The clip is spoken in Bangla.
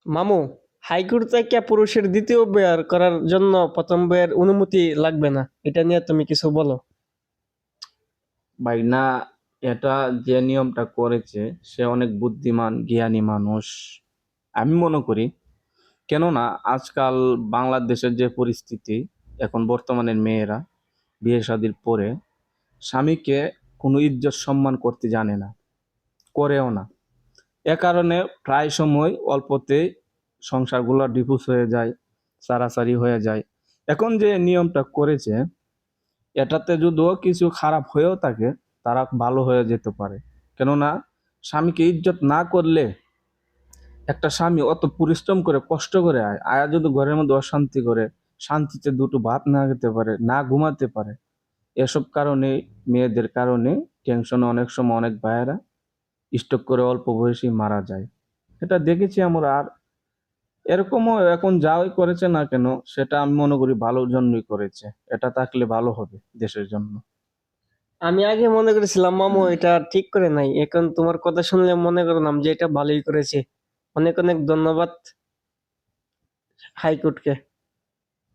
মামু, হাইকোর্ট থেকে পুরুষের দ্বিতীয় বিয়ে করার জন্য প্রথম বিয়ের অনুমতি লাগবে না, এটা নিয়ে তুমি কিছু বলো। ভাই না, এটা যে নিয়মটা করেছে সে অনেক বুদ্ধিমান জ্ঞানী মানুষ আমি মনে করি। কেননা আজকাল বাংলাদেশের যে পরিস্থিতি, এখন বর্তমানের মেয়েরা বিয়ে শাদীর পরে স্বামীকে কোনো ইজ্জত সম্মান করতে জানে না, করেও না। এ কারণে প্রায় সময় অল্পতেই সংসারগুলো ডিভোর্স হয়ে যায়, সারাসারি হয়ে যায়। এখন যে নিয়মটা করেছে, এটাতে যদিও কিছু খারাপ হয়েও থাকে, তারা ভালো হয়ে যেতে পারে। কেননা স্বামীকে ইজ্জত না করলে, একটা স্বামী অত পরিশ্রম করে কষ্ট করে আয়া যদি ঘরের মধ্যে অশান্তি করে, শান্তিতে দুটো ভাত না খেতে পারে, না ঘুমাতে পারে, এসব কারণে, মেয়েদের কারণে টেনশনে অনেক সময় অনেক ভাইয়েরা স্ট্রোক করে অল্প বয়সেই মারা যায়। এটা দেখেছি আমরা। আর এরকমও এখন যাই করেছে না কেন, সেটা আমি মনে করি ভালোর জন্যই করেছে। এটা থাকলে ভালো হবে দেশের জন্য। আমি আগে মনে করেছিলাম মামু এটা ঠিক করে নাই, এখন তোমার কথা শুনলে মনে করলাম যে এটা ভালোই করেছে। অনেক অনেক ধন্যবাদ হাইকোর্টকে।